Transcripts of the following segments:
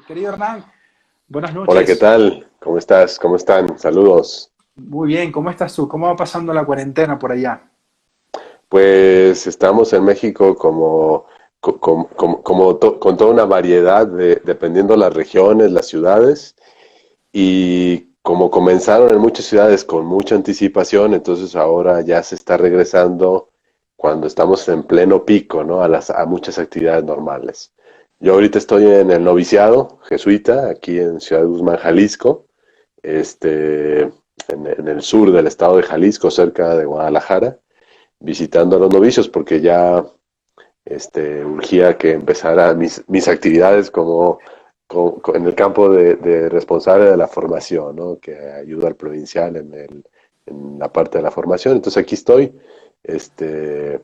Querido Hernán, buenas Hola, ¿qué noches. tal? ¿Cómo estás? ¿Cómo están? Saludos. Muy bien, ¿cómo estás tú? ¿Cómo va pasando la cuarentena por allá? Pues estamos en México con toda una variedad dependiendo las regiones, las ciudades, y como comenzaron en muchas ciudades con mucha anticipación, entonces ahora ya se está regresando cuando estamos en pleno pico, ¿no? A muchas actividades normales. Yo ahorita estoy en el noviciado jesuita, aquí en Ciudad Guzmán, Jalisco, este, en el sur del estado de Jalisco, cerca de Guadalajara, visitando a los novicios porque ya urgía que empezara mis actividades en el campo de responsable de la formación, ¿no? Que ayuda al provincial en la parte de la formación. Entonces aquí estoy este,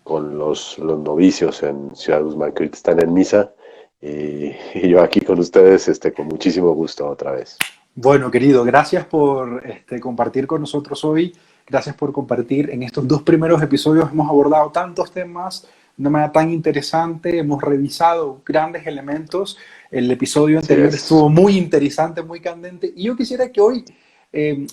con los novicios en Ciudad Guzmán, que ahorita están en misa, y yo aquí con ustedes con muchísimo gusto otra vez. Bueno, querido, gracias por compartir con nosotros hoy. Gracias por compartir. En estos dos primeros episodios hemos abordado tantos temas de una manera tan interesante. Hemos revisado grandes elementos. El episodio Así anterior es. estuvo muy interesante, muy candente. Y yo quisiera que hoy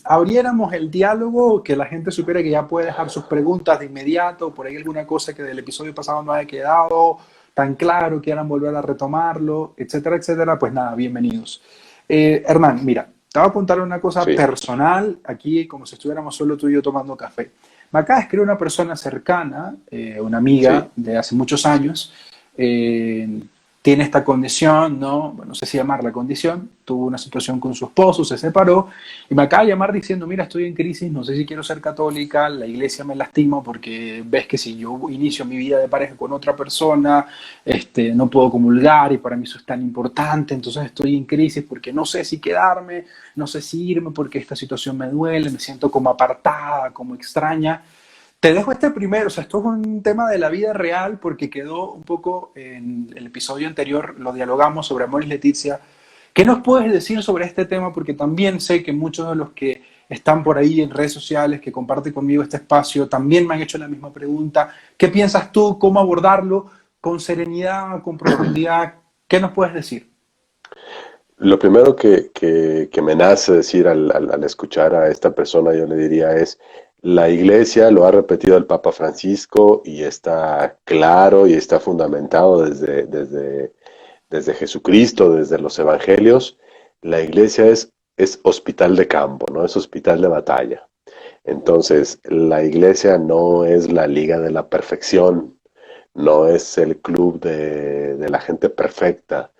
abriéramos el diálogo, que la gente supiera que ya puede dejar sus preguntas de inmediato, por ahí alguna cosa que del episodio pasado no haya quedado tan claro, quieran volver a retomarlo, etcétera, etcétera. Pues nada, bienvenidos. Hernán, mira, te voy a contar una cosa Sí, personal, aquí como si estuviéramos solo tú y yo tomando café. Me acaba de escribir una persona cercana, una amiga sí. de hace muchos años, eh, tiene esta condición, ¿no? Bueno, no sé si llamarla condición, tuvo una situación con su esposo, se separó, y me acaba de llamar diciendo, mira, estoy en crisis, no sé si quiero ser católica, la iglesia me lastima porque ves que si yo inicio mi vida de pareja con otra persona, no puedo comulgar y para mí eso es tan importante, entonces estoy en crisis porque no sé si quedarme, no sé si irme porque esta situación me duele, me siento como apartada, como extraña. Te dejo este primero, o sea, esto es un tema de la vida real porque quedó un poco en el episodio anterior, lo dialogamos sobre Amor y Leticia. ¿Qué nos puedes decir sobre este tema? Porque también sé que muchos de los que están por ahí en redes sociales, que comparten conmigo este espacio, también me han hecho la misma pregunta. ¿Qué piensas tú? ¿Cómo abordarlo? ¿Con serenidad? ¿Con profundidad? ¿Qué nos puedes decir? Lo primero que me nace decir al escuchar a esta persona, yo le diría es, la iglesia lo ha repetido el Papa Francisco y está claro y está fundamentado desde Jesucristo, desde los evangelios. La iglesia es hospital de campo, no es hospital de batalla. Entonces, la iglesia no es la liga de la perfección, no es el club de la gente perfecta.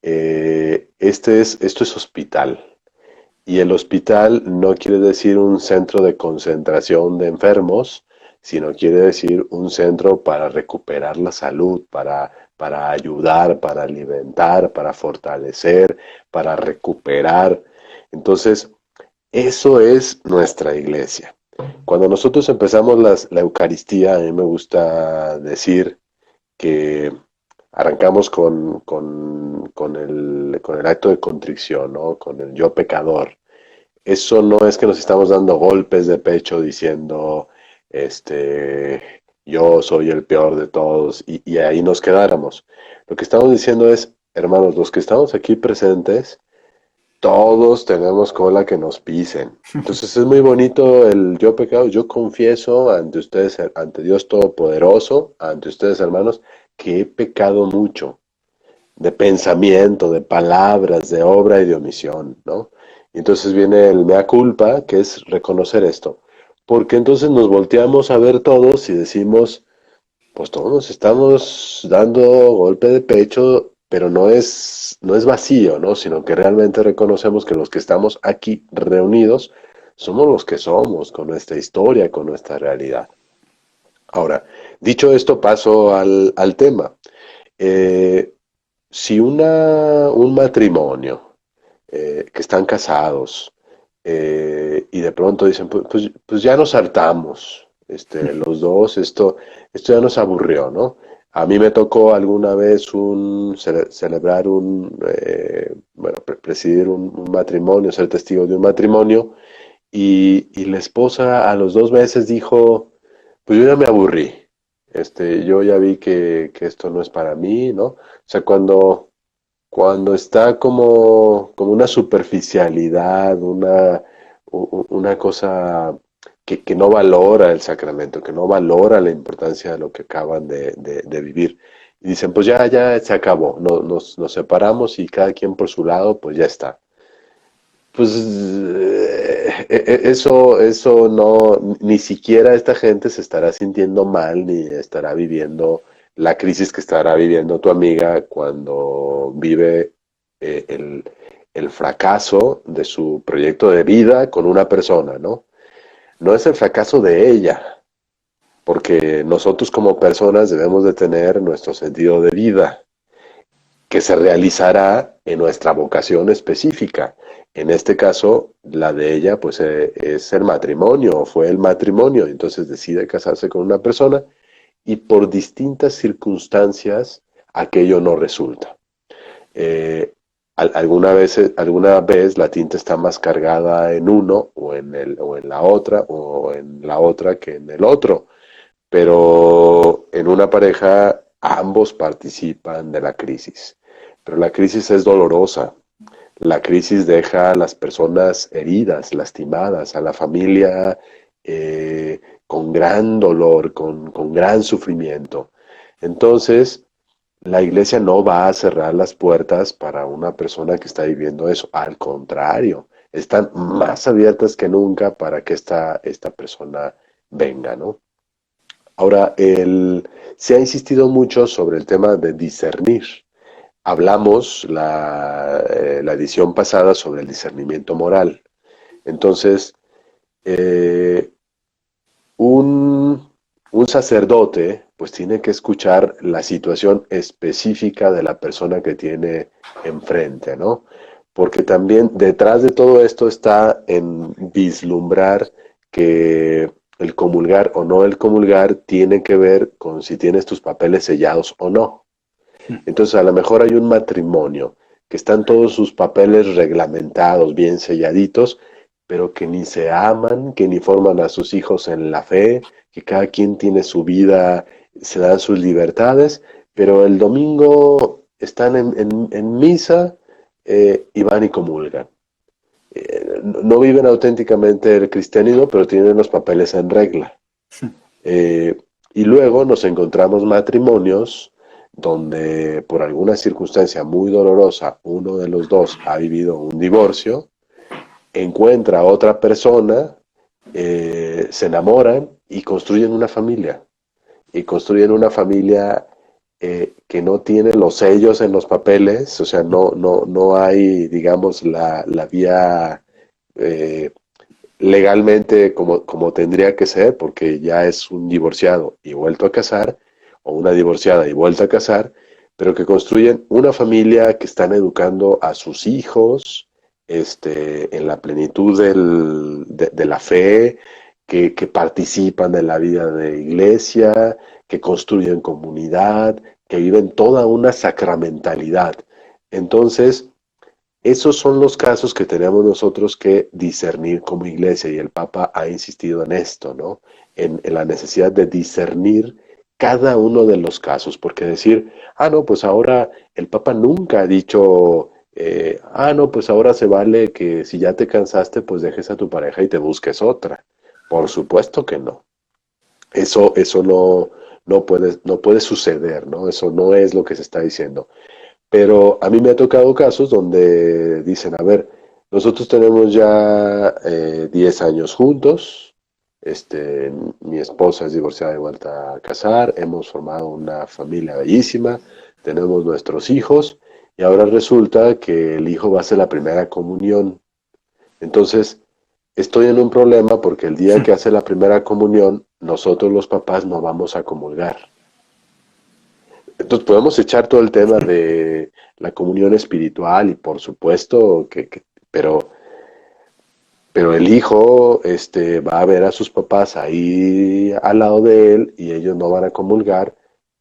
Esto es hospital. Y el hospital no quiere decir un centro de concentración de enfermos, sino quiere decir un centro para recuperar la salud, para ayudar, para alimentar, para fortalecer, para recuperar. Entonces, eso es nuestra iglesia. Cuando nosotros empezamos la Eucaristía, a mí me gusta decir que arrancamos con el acto de contrición, ¿no? Con el yo pecador. Eso no es que nos estamos dando golpes de pecho diciendo, yo soy el peor de todos y ahí nos quedáramos. Lo que estamos diciendo es, hermanos, los que estamos aquí presentes, todos tenemos cola que nos pisen. Entonces es muy bonito el yo pecado, yo confieso ante ustedes, ante Dios Todopoderoso, ante ustedes hermanos, que he pecado mucho, de pensamiento, de palabras, de obra y de omisión, ¿no? Y entonces viene el mea culpa, que es reconocer esto. Porque entonces nos volteamos a ver todos y decimos, pues todos nos estamos dando golpe de pecho, pero no es vacío, ¿no? Sino que realmente reconocemos que los que estamos aquí reunidos somos los que somos, con nuestra historia, con nuestra realidad. Ahora, dicho esto, paso al tema. Eh, si un matrimonio que están casados y de pronto dicen, pues ya nos hartamos, los dos, esto ya nos aburrió, ¿no? A mí me tocó alguna vez celebrar bueno, presidir un matrimonio, ser testigo de un matrimonio, y la esposa a los 2 meses dijo, pues yo ya me aburrí, yo ya vi que esto no es para mí, ¿no? O sea, cuando está como una superficialidad, una cosa que no valora el sacramento, que no valora la importancia de lo que acaban de vivir. Y dicen, pues ya se acabó, nos separamos y cada quien por su lado, pues ya está. Pues eso no, ni siquiera esta gente se estará sintiendo mal ni estará viviendo la crisis que estará viviendo tu amiga cuando vive el fracaso de su proyecto de vida con una persona, ¿no? No es el fracaso de ella, porque nosotros como personas debemos de tener nuestro sentido de vida que se realizará en nuestra vocación específica. En este caso, la de ella, pues es el matrimonio, fue el matrimonio, entonces decide casarse con una persona y por distintas circunstancias aquello no resulta. Eh, alguna vez la tinta está más cargada en uno o en la otra o en la otra que en el otro, pero en una pareja ambos participan de la crisis. Pero la crisis es dolorosa. La crisis deja a las personas heridas, lastimadas, a la familia con gran dolor, con gran sufrimiento. Entonces, la iglesia no va a cerrar las puertas para una persona que está viviendo eso. Al contrario, están más abiertas que nunca para que esta persona venga, ¿no? Ahora, se ha insistido mucho sobre el tema de discernir. Hablamos la edición pasada sobre el discernimiento moral. Entonces, eh, un, un sacerdote pues tiene que escuchar la situación específica de la persona que tiene enfrente, ¿no? Porque también detrás de todo esto está en vislumbrar que el comulgar o no el comulgar tiene que ver con si tienes tus papeles sellados o no. Entonces a lo mejor hay un matrimonio que están todos sus papeles reglamentados, bien selladitos, pero que ni se aman, que ni forman a sus hijos en la fe, que cada quien tiene su vida, se dan sus libertades, pero el domingo están en misa y van y comulgan. No viven auténticamente el cristianismo, pero tienen los papeles en regla. Eh, y luego nos encontramos matrimonios donde por alguna circunstancia muy dolorosa uno de los dos ha vivido un divorcio, encuentra a otra persona, se enamoran y construyen una familia. Y construyen una familia que no tiene los sellos en los papeles, o sea, no hay, digamos, la vía eh, legalmente como tendría que ser, porque ya es un divorciado y vuelto a casar, o una divorciada y vuelta a casar, pero que construyen una familia que están educando a sus hijos en la plenitud de la fe, que participan de la vida de iglesia, que construyen comunidad, que viven toda una sacramentalidad. Entonces, esos son los casos que tenemos nosotros que discernir como iglesia y el Papa ha insistido en esto, ¿no? En la necesidad de discernir cada uno de los casos, porque decir, no, pues ahora el Papa nunca ha dicho, no, pues ahora se vale que si ya te cansaste, pues dejes a tu pareja y te busques otra. Por supuesto que no. Eso no puede suceder, ¿no? Eso no es lo que se está diciendo. Pero a mí me ha tocado casos donde dicen, a ver, nosotros tenemos ya 10 años juntos, mi esposa es divorciada y vuelta a casar, hemos formado una familia bellísima, tenemos nuestros hijos y ahora resulta que el hijo va a hacer la primera comunión. Entonces, estoy en un problema porque el día que hace la primera comunión, nosotros los papás no vamos a comulgar. Entonces podemos echar todo el tema de la comunión espiritual y por supuesto pero el hijo va a ver a sus papás ahí al lado de él y ellos no van a comulgar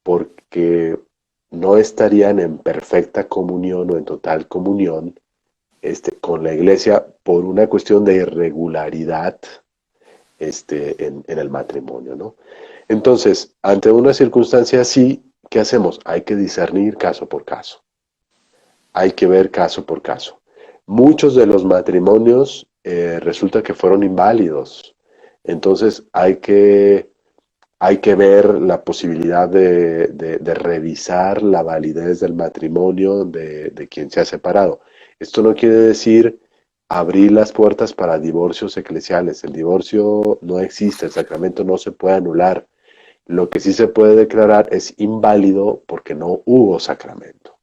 porque no estarían en perfecta comunión o en total comunión con la iglesia por una cuestión de irregularidad en el matrimonio, ¿no? Entonces, ante una circunstancia así, ¿qué hacemos? Hay que discernir caso por caso. hay que ver caso por caso. Muchos de los matrimonios resulta que fueron inválidos. Entonces hay que ver la posibilidad de revisar la validez del matrimonio de quien se ha separado. Esto no quiere decir abrir las puertas para divorcios eclesiales. El divorcio no existe, el sacramento no se puede anular. Lo que sí se puede declarar es inválido porque no hubo sacramento.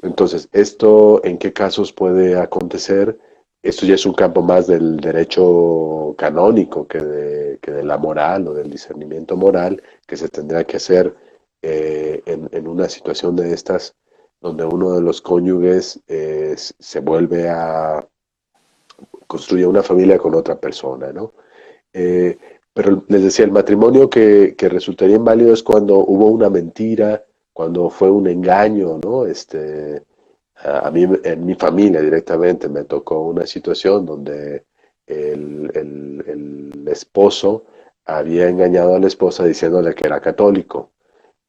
Entonces, ¿esto en qué casos puede acontecer? Esto ya es un campo más del derecho canónico que de la moral o del discernimiento moral que se tendrá que hacer en una situación de estas donde uno de los cónyuges se vuelve a construir una familia con otra persona, ¿no? Eh, pero les decía, el matrimonio que resultaría inválido es cuando hubo una mentira, cuando fue un engaño, ¿no? A mí, en mi familia directamente, me tocó una situación donde el esposo había engañado a la esposa diciéndole que era católico.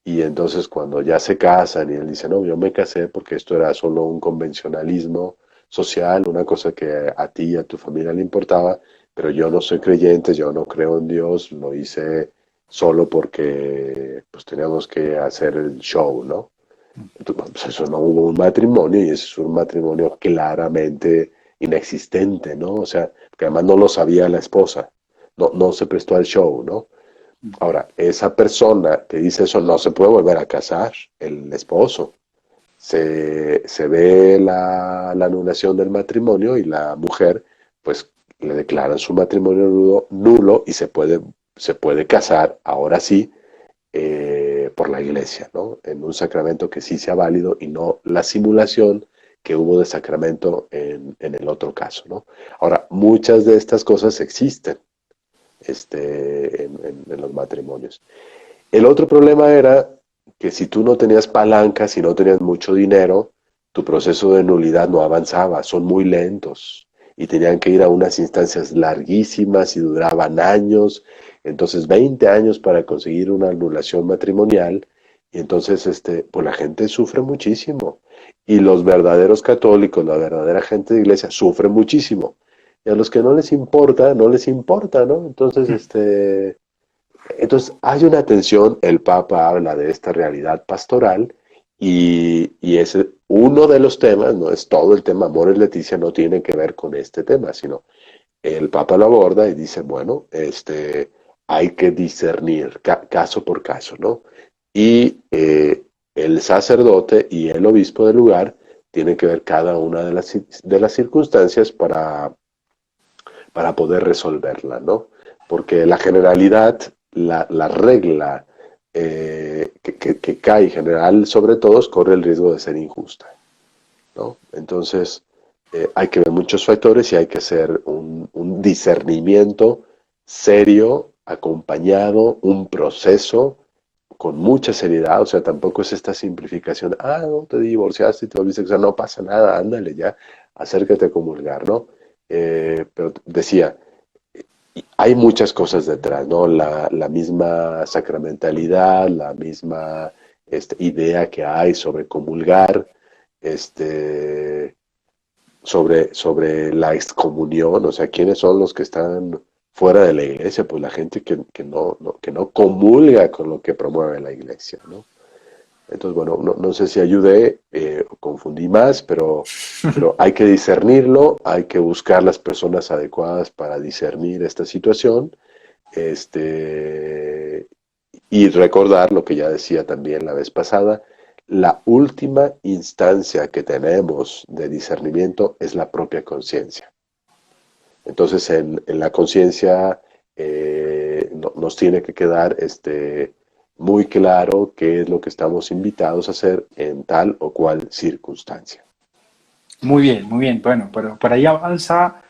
Y entonces cuando ya se casan y él dice, no, yo me casé porque esto era solo un convencionalismo social, una cosa que a ti y a tu familia le importaba, pero yo no soy creyente, yo no creo en Dios, lo hice solo porque pues teníamos que hacer el show, ¿no? Entonces, pues, eso no hubo un matrimonio y es un matrimonio claramente inexistente, ¿no? O sea, que además no lo sabía la esposa, no se prestó al show, ¿no? Ahora, esa persona que dice eso no se puede volver a casar, el esposo. Se ve la anulación del matrimonio y la mujer, pues, le declaran su matrimonio nulo y se puede casar, ahora sí, por la iglesia, ¿no? En un sacramento que sí sea válido y no la simulación que hubo de sacramento en el otro caso, ¿no? Ahora, muchas de estas cosas existen en los matrimonios. El otro problema era que si tú no tenías palanca, si no tenías mucho dinero, tu proceso de nulidad no avanzaba, son muy lentos y tenían que ir a unas instancias larguísimas y duraban años, entonces 20 años para conseguir una anulación matrimonial y entonces pues la gente sufre muchísimo y los verdaderos católicos, la verdadera gente de iglesia sufre muchísimo y a los que no les importa, no les importa, ¿no? Entonces, entonces, hay una tensión, el Papa habla de esta realidad pastoral y es uno de los temas, no es todo el tema, Amor y Leticia no tiene que ver con este tema, sino el Papa lo aborda y dice, bueno, hay que discernir caso por caso, ¿no? Y el sacerdote y el obispo del lugar tienen que ver cada una de las circunstancias para poder resolverla, ¿no? Porque la generalidad, la regla que cae general sobre todos corre el riesgo de ser injusta, ¿no? Entonces, hay que ver muchos factores y hay que hacer un discernimiento serio, acompañado, un proceso con mucha seriedad, o sea, tampoco es esta simplificación, no, te divorciaste y te volviste, o sea, no pasa nada, ándale ya, acércate a comulgar, ¿no? Pero decía, hay muchas cosas detrás, ¿no? La misma sacramentalidad, la misma idea que hay sobre comulgar, este, sobre la excomunión, o sea, ¿quiénes son los que están fuera de la iglesia? Pues la gente que no comulga con lo que promueve la iglesia, ¿no? Entonces, bueno, no sé si ayudé o confundí más, pero hay que discernirlo, hay que buscar las personas adecuadas para discernir esta situación, este, y recordar lo que ya decía también la vez pasada, la última instancia que tenemos de discernimiento es la propia conciencia. Entonces, en la conciencia nos tiene que quedar muy claro qué es lo que estamos invitados a hacer en tal o cual circunstancia. Muy bien, muy bien. Bueno, pero por ahí avanza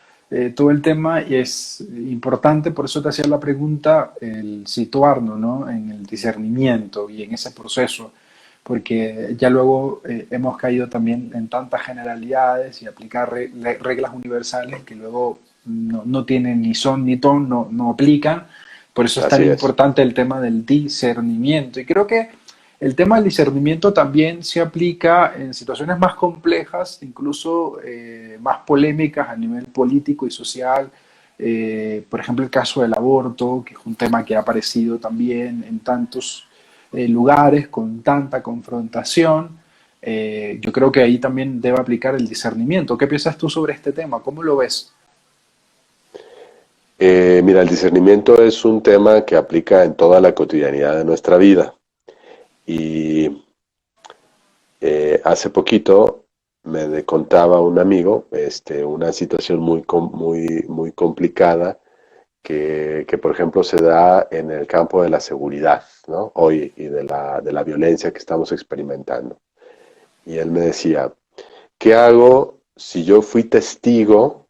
todo el tema y es importante, por eso te hacía la pregunta, el situarnos, ¿no? En el discernimiento y en ese proceso, porque ya luego hemos caído también en tantas generalidades y aplicar reglas universales que luego no tienen ni son ni ton, no aplican. Por eso es tan Así es. importante el tema del discernimiento. Y creo que El tema del discernimiento también se aplica en situaciones más complejas, incluso más polémicas a nivel político y social. Por ejemplo, el caso del aborto, que es un tema que ha aparecido también en tantos lugares con tanta confrontación. Yo creo que ahí también debe aplicar el discernimiento. ¿Qué piensas tú sobre este tema? ¿Cómo lo ves? Mira, el discernimiento es un tema que aplica en toda la cotidianidad de nuestra vida. Y hace poquito contaba un amigo una situación muy complicada que, por ejemplo, se da en el campo de la seguridad, ¿no? Hoy y de la violencia que estamos experimentando. Y él me decía, ¿qué hago si yo fui testigo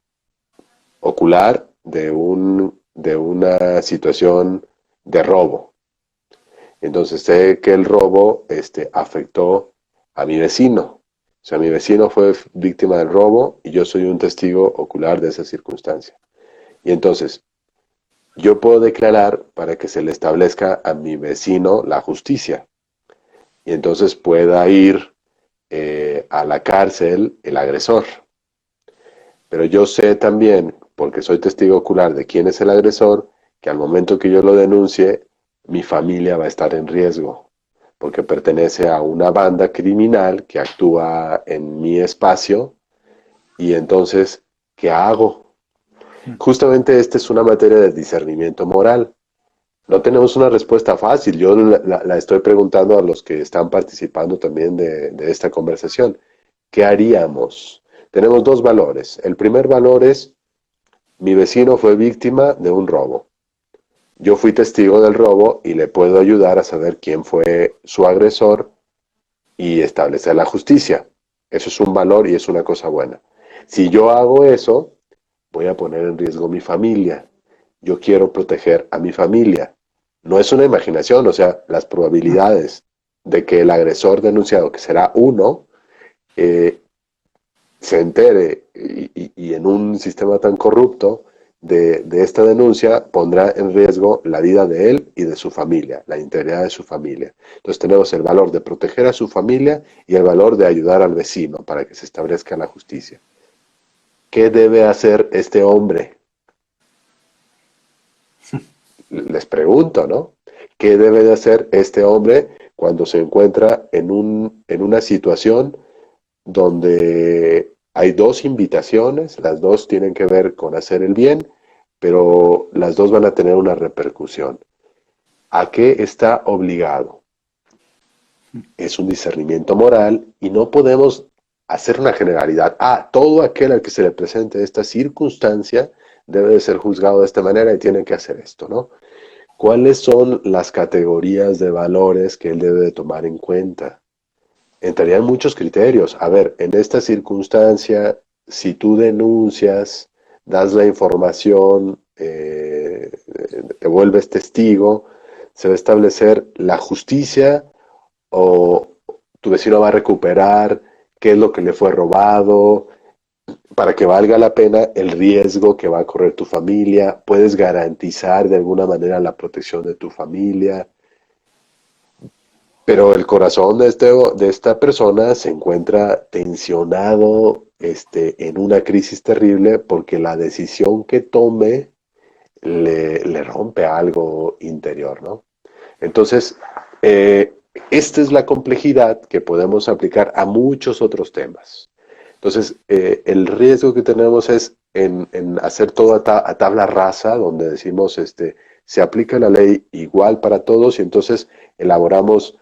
ocular de una situación de robo? Entonces sé que el robo afectó a mi vecino. O sea, mi vecino fue víctima del robo y yo soy un testigo ocular de esa circunstancia. Y entonces, yo puedo declarar para que se le establezca a mi vecino la justicia. Y entonces pueda ir a la cárcel el agresor. Pero yo sé también, porque soy testigo ocular de quién es el agresor, que al momento que yo lo denuncie, mi familia va a estar en riesgo, porque pertenece a una banda criminal que actúa en mi espacio y entonces, ¿qué hago? Justamente esta es una materia de discernimiento moral. No tenemos una respuesta fácil. Yo la estoy preguntando a los que están participando también de esta conversación. ¿Qué haríamos? Tenemos dos valores. El primer valor es, mi vecino fue víctima de un robo. Yo fui testigo del robo y le puedo ayudar a saber quién fue su agresor y establecer la justicia. Eso es un valor y es una cosa buena. Si yo hago eso, voy a poner en riesgo mi familia. Yo quiero proteger a mi familia. No es una imaginación, o sea, las probabilidades de que el agresor denunciado, que será uno, eh, se entere y en un sistema tan corrupto de esta denuncia pondrá en riesgo la vida de él y de su familia, la integridad de su familia. Entonces tenemos el valor de proteger a su familia y el valor de ayudar al vecino para que se establezca la justicia. ¿Qué debe hacer este hombre? Les pregunto, ¿no? ¿Qué debe de hacer este hombre cuando se encuentra en una situación donde hay dos invitaciones, las dos tienen que ver con hacer el bien, pero las dos van a tener una repercusión? ¿A qué está obligado? Es un discernimiento moral y no podemos hacer una generalidad. Todo aquel al que se le presente esta circunstancia debe de ser juzgado de esta manera y tiene que hacer esto, ¿no? ¿Cuáles son las categorías de valores que él debe de tomar en cuenta? Entrarían muchos criterios. A ver, en esta circunstancia, si tú denuncias, das la información, te vuelves testigo, se va a establecer la justicia o tu vecino va a recuperar qué es lo que le fue robado, para que valga la pena el riesgo que va a correr tu familia, puedes garantizar de alguna manera la protección de tu familia. Pero el corazón de esta persona se encuentra tensionado en una crisis terrible porque la decisión que tome le rompe algo interior, ¿no? Entonces, esta es la complejidad que podemos aplicar a muchos otros temas. Entonces, el riesgo que tenemos es en hacer todo a tabla rasa, donde decimos, se aplica la ley igual para todos y entonces elaboramos.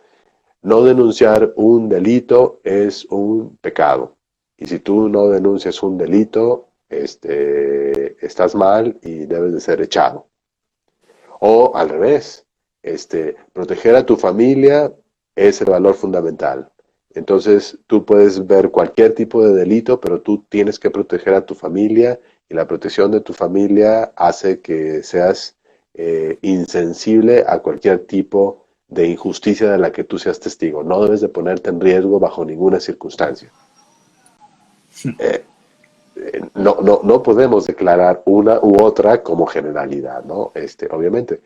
No denunciar un delito es un pecado. Y si tú no denuncias un delito, estás mal y debes de ser echado. O al revés, proteger a tu familia es el valor fundamental. Entonces tú puedes ver cualquier tipo de delito, pero tú tienes que proteger a tu familia y la protección de tu familia hace que seas insensible a cualquier tipo de injusticia de la que tú seas testigo. No debes de ponerte en riesgo bajo ninguna circunstancia. Eh, no podemos declarar una u otra como generalidad, ¿no? Obviamente.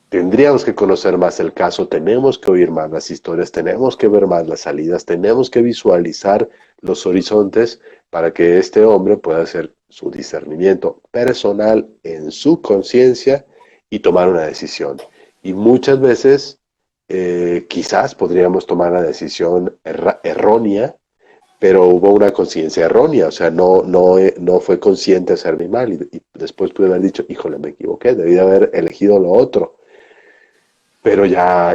tendríamos que conocer más el caso, tenemos que oír más las historias, tenemos que ver más las salidas, tenemos que visualizar los horizontes para que este hombre pueda hacer su discernimiento personal en su conciencia y tomar una decisión. Y muchas veces quizás podríamos tomar la decisión errónea, pero hubo una conciencia errónea, o sea, no fue consciente de hacer mi mal y después pude haber dicho, híjole, me equivoqué, debí de haber elegido lo otro, pero ya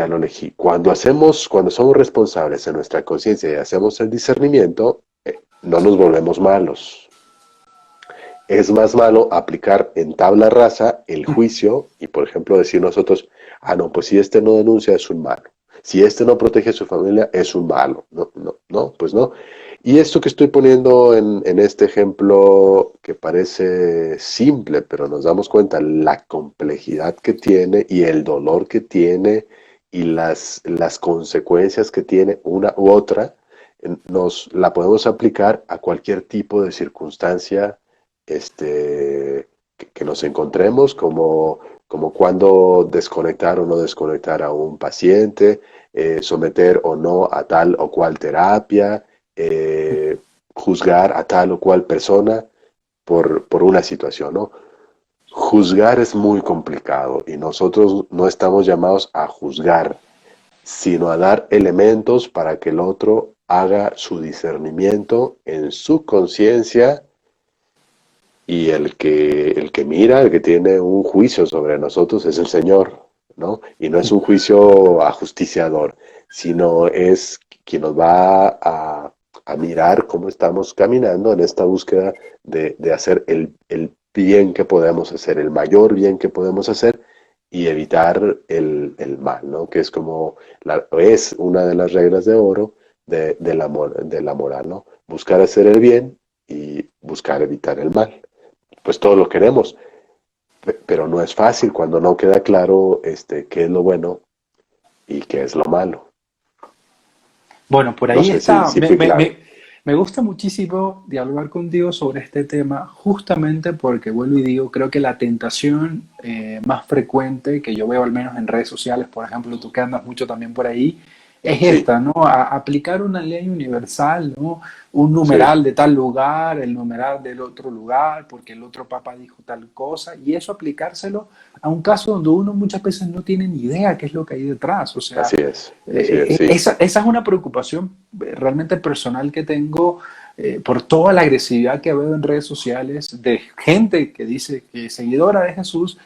lo elegí. Cuando somos responsables de nuestra conciencia y hacemos el discernimiento, no nos volvemos malos. Es más malo aplicar en tabla rasa el juicio y, por ejemplo, decir nosotros, ah, no, pues si este no denuncia es un malo. Si este no protege a su familia es un malo. No, no, no, pues no. Y esto que estoy poniendo en este ejemplo que parece simple, pero nos damos cuenta la complejidad que tiene y el dolor que tiene y las consecuencias que tiene una u otra, nos la podemos aplicar a cualquier tipo de circunstancia que nos encontremos, como cuando desconectar o no desconectar a un paciente, someter o no a tal o cual terapia, eh, juzgar a tal o cual persona por una situación, ¿no? Juzgar es muy complicado y nosotros no estamos llamados a juzgar, sino a dar elementos para que el otro haga su discernimiento en su conciencia y el que mira, el que tiene un juicio sobre nosotros es el Señor, ¿no? Y no es un juicio ajusticiador, sino es quien nos va a mirar cómo estamos caminando en esta búsqueda de hacer el bien que podemos hacer, el mayor bien que podemos hacer y evitar el mal, ¿no? Que es como, es una de las reglas de oro de la moral, ¿no? Buscar hacer el bien y buscar evitar el mal. Pues todo lo queremos, pero no es fácil cuando no queda claro qué es lo bueno y qué es lo malo. Bueno, por No ahí sé si, está. si fui claro. Me gusta muchísimo dialogar contigo sobre este tema, justamente porque, vuelvo y digo, creo que la tentación más frecuente que yo veo, al menos en redes sociales, por ejemplo, tú que andas mucho también por ahí, es Sí, esta, ¿no? Aplicar una ley universal, ¿no? Un sí, numeral de tal lugar, el numeral del otro lugar, porque el otro papa dijo tal cosa, y eso aplicárselo a un caso donde uno muchas veces no tiene ni idea qué es lo que hay detrás. O sea, así es, sí, esa es una preocupación realmente personal que tengo por toda la agresividad que veo en redes sociales de gente que dice que es seguidora de Jesús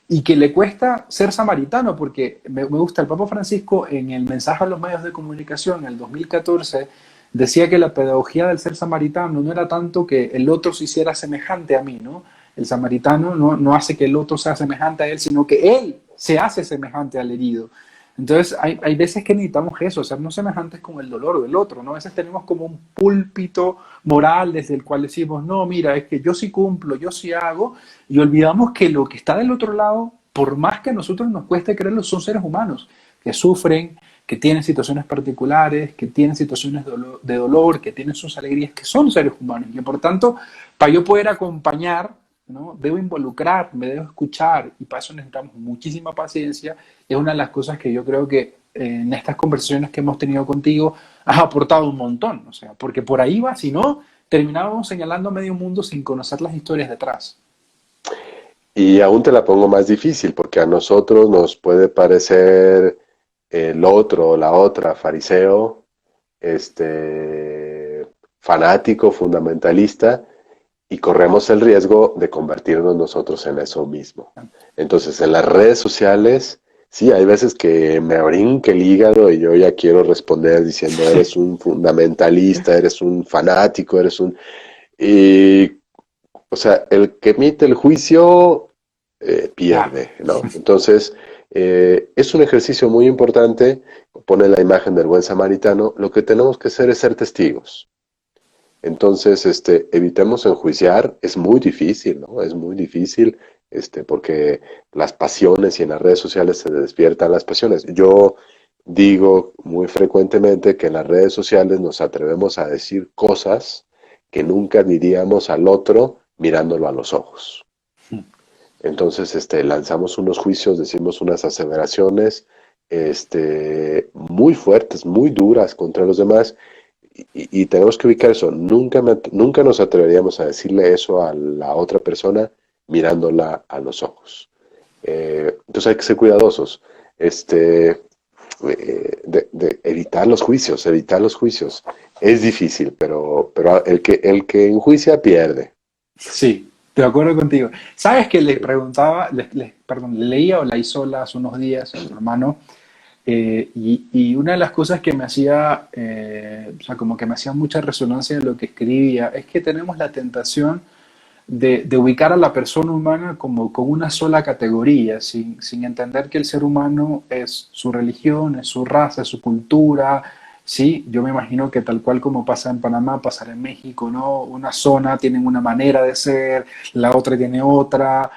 y que le cuesta ser samaritano, porque me gusta, el Papa Francisco en el mensaje a los medios de comunicación en el 2014 decía que la pedagogía del ser samaritano no era tanto que el otro se hiciera semejante a mí, ¿no? El samaritano no hace que el otro sea semejante a él, sino que él se hace semejante al herido. Entonces, hay veces que necesitamos eso, hacernos semejantes con el dolor del otro, ¿no? A veces tenemos como un púlpito moral desde el cual decimos, no, mira, es que yo sí cumplo, yo sí hago, y olvidamos que lo que está del otro lado, por más que a nosotros nos cueste creerlo, son seres humanos que sufren, que tienen situaciones particulares, que tienen situaciones de dolor, que tienen sus alegrías, que son seres humanos. Y por tanto, para yo poder acompañar, ¿no? Debo involucrarme, debo escuchar, y para eso necesitamos muchísima paciencia. Es una de las cosas que yo creo que en estas conversaciones que hemos tenido contigo has aportado un montón, o sea, porque por ahí va, si no, terminábamos señalando a medio mundo sin conocer las historias detrás. y aún te la pongo más difícil porque a nosotros nos puede parecer el otro o la otra fariseo, fanático, fundamentalista, y corremos el riesgo de convertirnos nosotros en eso mismo. Entonces, en las redes sociales, sí, hay veces que me brinca el hígado y yo ya quiero responder diciendo, eres un fundamentalista, eres un fanático, eres un... Y, o sea, el que emite el juicio Ya. pierde, ¿no? Entonces, es un ejercicio muy importante, pone la imagen del buen samaritano, lo que tenemos que hacer es ser testigos. Entonces, evitemos enjuiciar, es muy difícil, ¿no? Es muy difícil, porque las pasiones y en las redes sociales se despiertan las pasiones. Yo digo muy frecuentemente que en las redes sociales nos atrevemos a decir cosas que nunca diríamos al otro mirándolo a los ojos. Entonces, lanzamos unos juicios, decimos unas aseveraciones, muy fuertes, muy duras contra los demás, y tenemos que ubicar eso. Nunca nos atreveríamos a decirle eso a la otra persona mirándola a los ojos. Entonces hay que ser cuidadosos. De evitar los juicios, evitar los juicios. Es difícil, pero el que enjuicia pierde. Sí, de acuerdo contigo. ¿Sabes que le preguntaba, perdón, le leía o la hizo hace unos días a su hermano? Y una de las cosas que me hacía, o sea, como que me hacía mucha resonancia en lo que escribía, es que tenemos la tentación de ubicar a la persona humana como con una sola categoría, sin entender que el ser humano es su religión, es su raza, es su cultura. Sí, yo me imagino que tal cual como pasa en Panamá, pasará en México, ¿no? Una zona tiene una manera de ser, la otra tiene otra,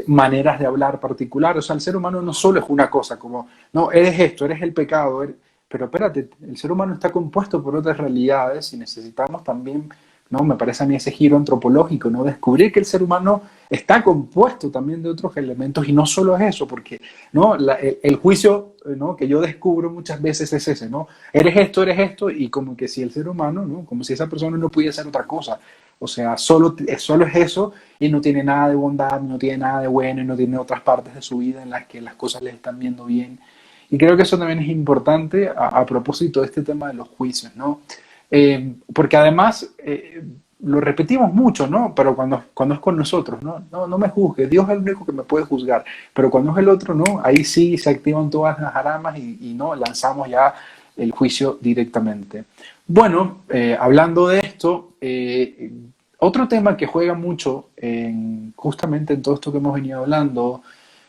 maneras de hablar particular. O sea, el ser humano no solo es una cosa, como, no, eres esto, eres el pecado, pero espérate, el ser humano está compuesto por otras realidades y necesitamos también, ¿no? Me parece a mí ese giro antropológico, ¿no? Descubrir que el ser humano está compuesto también de otros elementos y no solo es eso, porque, ¿no? El juicio, ¿no? Que yo descubro muchas veces es ese, ¿no? Eres esto, y como que si el ser humano, ¿no? Como si esa persona no pudiera ser otra cosa. O sea, solo es eso y no tiene nada de bondad, no tiene nada de bueno y no tiene otras partes de su vida en las que las cosas le están viendo bien. Y creo que eso también es importante a propósito de este tema de los juicios, ¿no? Porque además lo repetimos mucho, ¿no? Pero cuando es con nosotros, ¿no? No, no me juzgue, Dios es el único que me puede juzgar, pero cuando es el otro, ¿no? Ahí sí se activan todas las alarmas y no lanzamos ya el juicio directamente. Bueno, hablando de esto, otro tema que juega mucho justamente en todo esto que hemos venido hablando,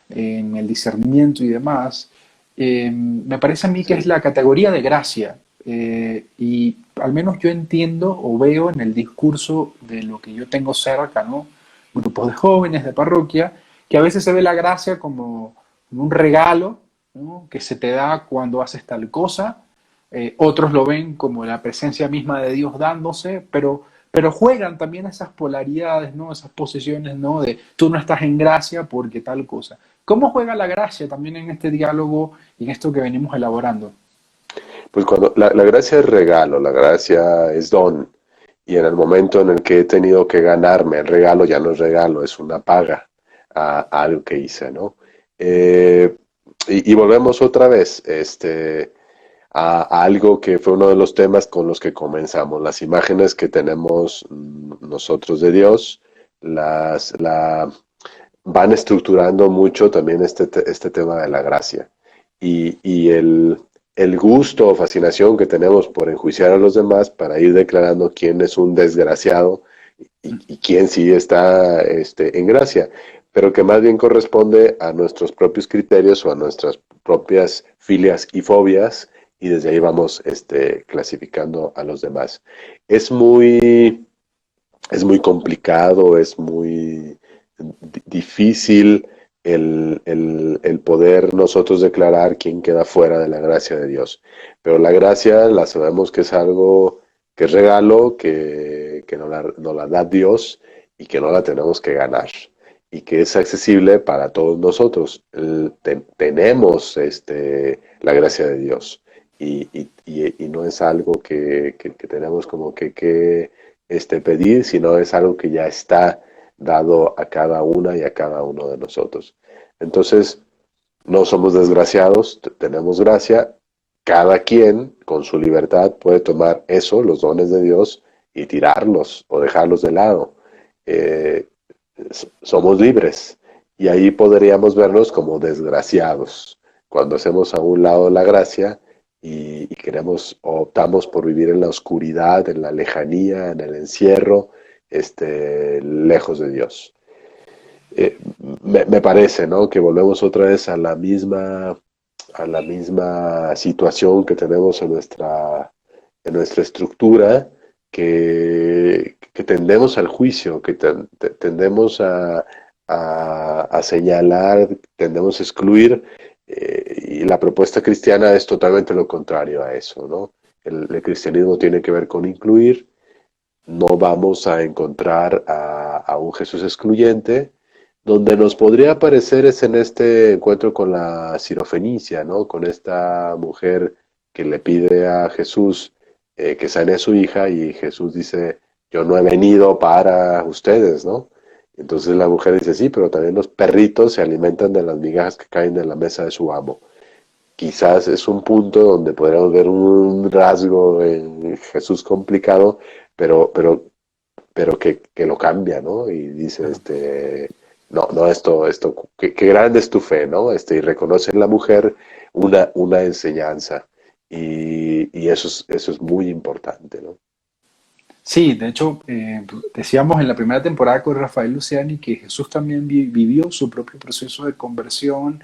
en el discernimiento y demás, me parece a mí que es Sí. la categoría de gracia. Y al menos yo entiendo o veo en el discurso de lo que yo tengo cerca, ¿no? Grupos de jóvenes de parroquia, que a veces se ve la gracia como un regalo, ¿no? Que se te da cuando haces tal cosa. Otros lo ven como la presencia misma de Dios dándose, pero juegan también esas polaridades, ¿no? Esas posiciones, ¿no? De tú no estás en gracia porque tal cosa. ¿Cómo juega la gracia también en este diálogo y en esto que venimos elaborando? Pues cuando la gracia es regalo, la gracia es don. Y en el momento en el que he tenido que ganarme el regalo, ya no es regalo, es una paga a algo que hice, ¿no? Eh, y volvemos otra vez a algo que fue uno de los temas con los que comenzamos, las imágenes que tenemos nosotros de Dios, van estructurando mucho también este tema de la gracia. Y el gusto o fascinación que tenemos por enjuiciar a los demás para ir declarando quién es un desgraciado y quién sí está en gracia, pero que más bien corresponde a nuestros propios criterios o a nuestras propias filias y fobias, y desde ahí vamos clasificando a los demás. Es muy, es muy complicado, es muy difícil el poder nosotros declarar quién queda fuera de la gracia de Dios. Pero la gracia la sabemos que es algo que es regalo, que nos la da Dios y que no la tenemos que ganar y que es accesible para todos nosotros. Tenemos la gracia de Dios y no es algo que tenemos como que pedir, sino es algo que ya está dado a cada una y a cada uno de nosotros. Entonces, no somos desgraciados, tenemos gracia. Cada quien, con su libertad, puede tomar eso, los dones de Dios, y tirarlos o dejarlos de lado. Eh, Somos libres y ahí podríamos vernos como desgraciados cuando hacemos a un lado la gracia y queremos o optamos por vivir en la oscuridad, en la lejanía, en el encierro, lejos de Dios. Me parece, ¿no? Que volvemos otra vez a la misma situación que tenemos en nuestra estructura, que tendemos al juicio, que tendemos a señalar, tendemos a excluir, y la propuesta cristiana es totalmente lo contrario a eso, ¿no? El cristianismo tiene que ver con incluir, no vamos a encontrar a un Jesús excluyente, Donde nos podría aparecer es en este encuentro con la Sirofenicia, ¿no? Con esta mujer que le pide a Jesús que sane a su hija y Jesús dice, yo no he venido para ustedes, ¿no? Entonces la mujer dice, sí, pero también los perritos se alimentan de las migajas que caen de la mesa de su amo. Quizás es un punto donde podríamos ver un rasgo en Jesús complicado, pero, pero, pero que lo cambia, ¿no? Y dice, Claro. no, no, qué grande es tu fe, ¿no? Y reconoce en la mujer una enseñanza. Y eso es muy importante, ¿no? Sí, de hecho, decíamos en la primera temporada con Rafael Luciani que Jesús también vivió su propio proceso de conversión,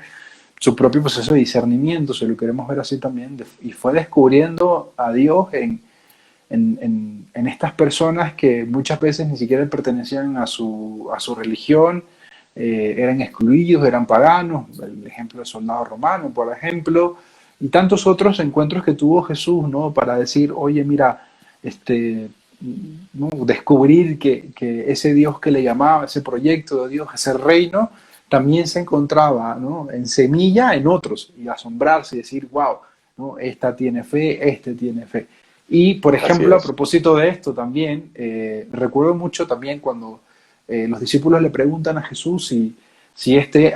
su propio proceso de discernimiento, si lo queremos ver así también, y fue descubriendo a Dios en estas personas que muchas veces ni siquiera pertenecían a su religión, eran excluidos, eran paganos, el ejemplo del soldado romano, por ejemplo, y tantos otros encuentros que tuvo Jesús, ¿no? Para decir, oye, mira, este, ¿no? Descubrir que ese Dios que le llamaba, ese proyecto de Dios, ese reino, también se encontraba, ¿no? En semilla en otros, y asombrarse y decir, wow, ¿no? Esta tiene fe, este tiene fe. Y, por Así ejemplo, a es. propósito de esto también, recuerdo mucho también cuando los discípulos le preguntan a Jesús si este,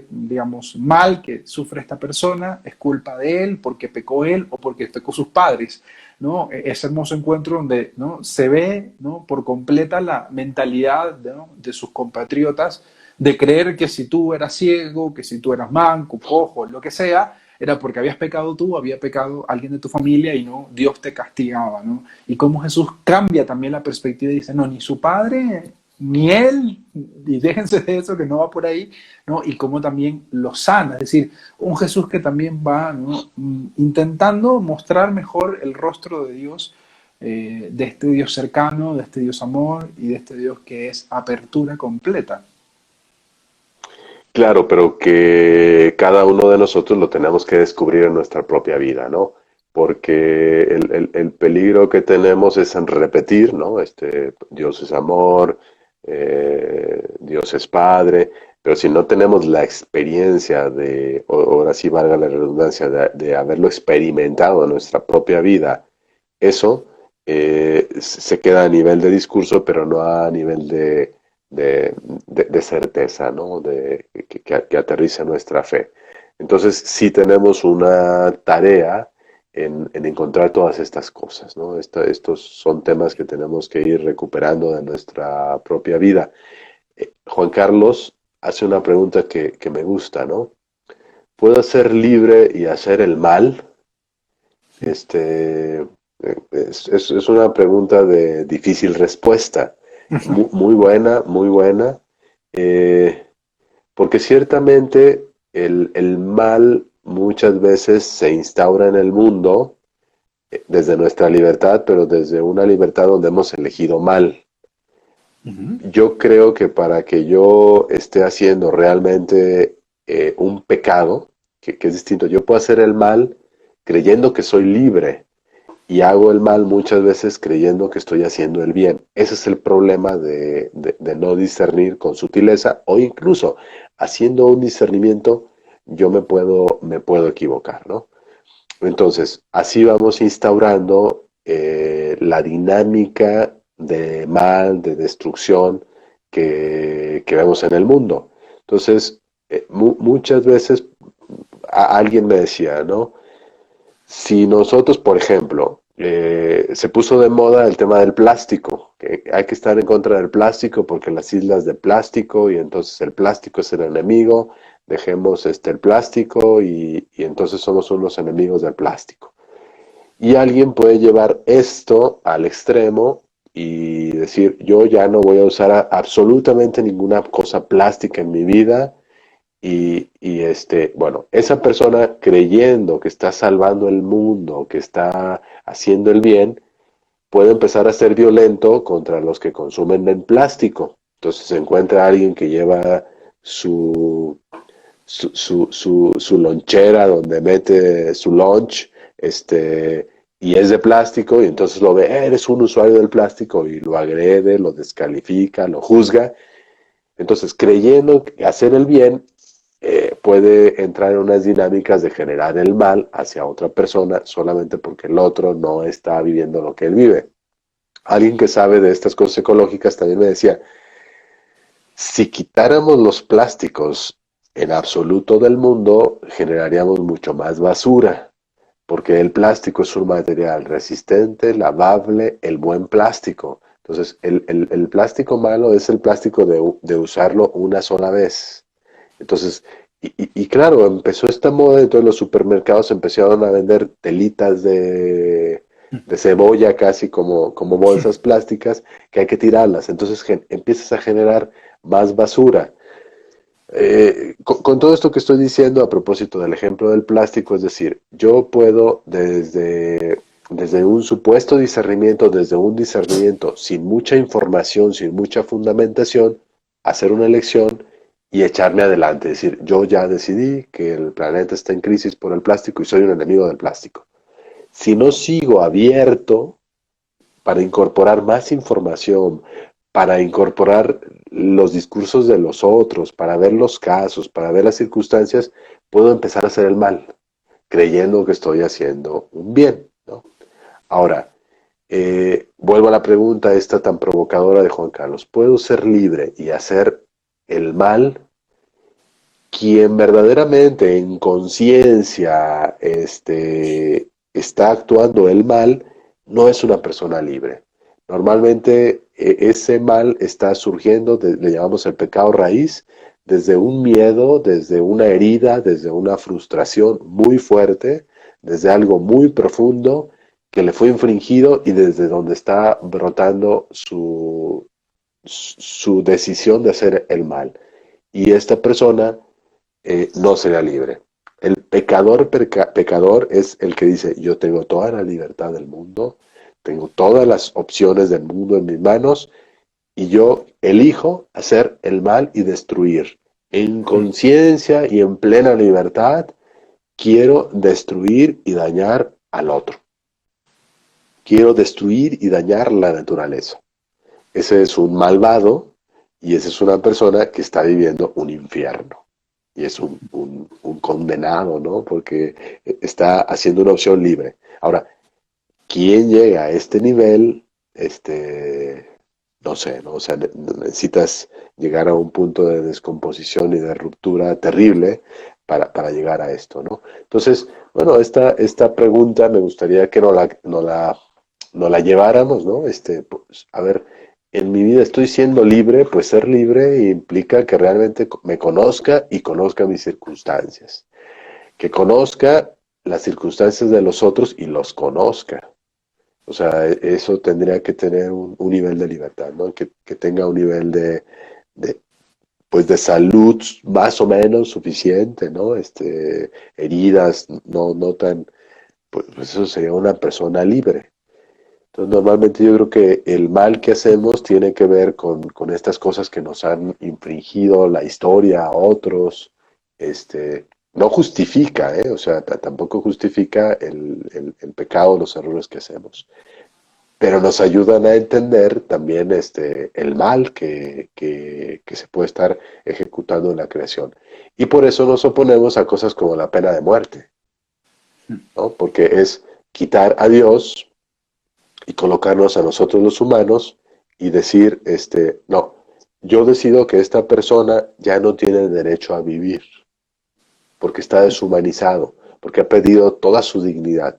digamos, mal que sufre esta persona es culpa de él, porque pecó él o porque pecó sus padres, ¿no? Ese hermoso encuentro donde, ¿no? Se ve, ¿no? Por completa la mentalidad, ¿no? De sus compatriotas de creer que si tú eras ciego, que si tú eras manco, cojo, lo que sea, era porque habías pecado tú, había pecado alguien de tu familia y no, Dios te castigaba, ¿no? Y cómo Jesús cambia también la perspectiva y dice, no, ni su padre, ni él, y déjense de eso que no va por ahí, ¿no? Y cómo también lo sana, es decir, un Jesús que también va, ¿no? Intentando mostrar mejor el rostro de Dios, de este Dios cercano, de este Dios amor y de este Dios que es apertura completa. Claro, pero que cada uno de nosotros lo tenemos que descubrir en nuestra propia vida, ¿no? Porque el peligro que tenemos es en repetir, ¿no? Dios es amor, Dios es Padre, pero si no tenemos la experiencia ahora sí valga la redundancia, de haberlo experimentado en nuestra propia vida, eso se queda a nivel de discurso, pero no a nivel de certeza, ¿no? Que aterriza nuestra fe. Entonces, sí tenemos una tarea en encontrar todas estas cosas, ¿no? Estos son temas que tenemos que ir recuperando de nuestra propia vida. Juan Carlos hace una pregunta que me gusta, ¿no? ¿Puedo ser libre y hacer el mal? Es una pregunta de difícil respuesta. Muy buena, muy buena. eh, Porque ciertamente el mal muchas veces se instaura en el mundo desde nuestra libertad, pero desde una libertad donde hemos elegido mal. Ujú. Yo creo que para que yo esté haciendo realmente un pecado, que es distinto, yo puedo hacer el mal creyendo que soy libre, y hago el mal muchas veces creyendo que estoy haciendo el bien. Ese es el problema de no discernir con sutileza, o incluso haciendo un discernimiento yo me puedo equivocar, ¿no? Entonces, así vamos instaurando la dinámica de mal, de destrucción que vemos en el mundo. Entonces, muchas veces alguien me decía, ¿no? Si nosotros, por ejemplo, se puso de moda el tema del plástico, que hay que estar en contra del plástico porque las islas de plástico y entonces el plástico es el enemigo, dejemos el plástico y entonces somos unos enemigos del plástico. Y alguien puede llevar esto al extremo y decir, yo ya no voy a usar absolutamente ninguna cosa plástica en mi vida bueno, esa persona creyendo que está salvando el mundo, que está haciendo el bien, puede empezar a ser violento contra los que consumen el plástico. Entonces se encuentra alguien que lleva su, su lonchera donde mete su lunch, y es de plástico, y entonces lo ve, eres un usuario del plástico, y lo agrede, lo descalifica, lo juzga, Entonces, creyendo que hacer el bien puede entrar en unas dinámicas de generar el mal hacia otra persona solamente porque el otro no está viviendo lo que él vive. Alguien que sabe de estas cosas ecológicas también me decía, si quitáramos los plásticos en absoluto del mundo, generaríamos mucho más basura, porque el plástico es un material resistente, lavable, el buen plástico. Entonces, el plástico malo es el plástico de usarlo una sola vez. Entonces, y claro, empezó esta moda, entonces los supermercados empezaron a vender telitas de cebolla casi como bolsas plásticas que hay que tirarlas. Entonces empiezas a generar más basura. Con todo esto que estoy diciendo a propósito del ejemplo del plástico, es decir, yo puedo desde un supuesto discernimiento, desde un discernimiento sin mucha información, sin mucha fundamentación, hacer una elección y echarme adelante. Es decir, yo ya decidí que el planeta está en crisis por el plástico y soy un enemigo del plástico. Si no sigo abierto para incorporar más información, para incorporar los discursos de los otros, para ver los casos, para ver las circunstancias, puedo empezar a hacer el mal, creyendo que estoy haciendo un bien, ¿no? Ahora, vuelvo a la pregunta esta tan provocadora de Juan Carlos. ¿Puedo ser libre y hacer el mal? Quien verdaderamente en conciencia está actuando el mal, no es una persona libre. Normalmente ese mal está surgiendo, le llamamos el pecado raíz, desde un miedo, desde una herida, desde una frustración muy fuerte, desde algo muy profundo que le fue infringido y desde donde está brotando su decisión de hacer el mal. Y esta persona no será libre. El pecador es el que dice, yo tengo toda la libertad del mundo, tengo todas las opciones del mundo en mis manos y yo elijo hacer el mal y destruir. En conciencia y en plena libertad, quiero destruir y dañar al otro. Quiero destruir y dañar la naturaleza. Ese es un malvado y esa es una persona que está viviendo un infierno. Y es un condenado, ¿no? Porque está haciendo una opción libre. Ahora, ¿quién llega a este nivel? No sé, ¿no? O sea, necesitas llegar a un punto de descomposición y de ruptura terrible para llegar a esto, ¿no? Entonces, bueno, esta pregunta me gustaría que no la lleváramos, ¿no? Pues, a ver, en mi vida estoy siendo libre, pues ser libre implica que realmente me conozca y conozca mis circunstancias, que conozca las circunstancias de los otros y los conozca. O sea, eso tendría que tener un nivel de libertad, ¿no? Que tenga un nivel de, pues de salud más o menos suficiente, ¿no? Heridas no tan, pues eso sería una persona libre. Entonces, normalmente yo creo que el mal que hacemos tiene que ver con estas cosas que nos han infringido la historia a otros. No justifica, ¿eh? O sea, tampoco justifica el pecado, los errores que hacemos. Pero nos ayudan a entender también el mal que se puede estar ejecutando en la creación. Y por eso nos oponemos a cosas como la pena de muerte, ¿no? Porque es quitar a Dios y colocarnos a nosotros los humanos y decir, no, yo decido que esta persona ya no tiene derecho a vivir, porque está deshumanizado, porque ha perdido toda su dignidad.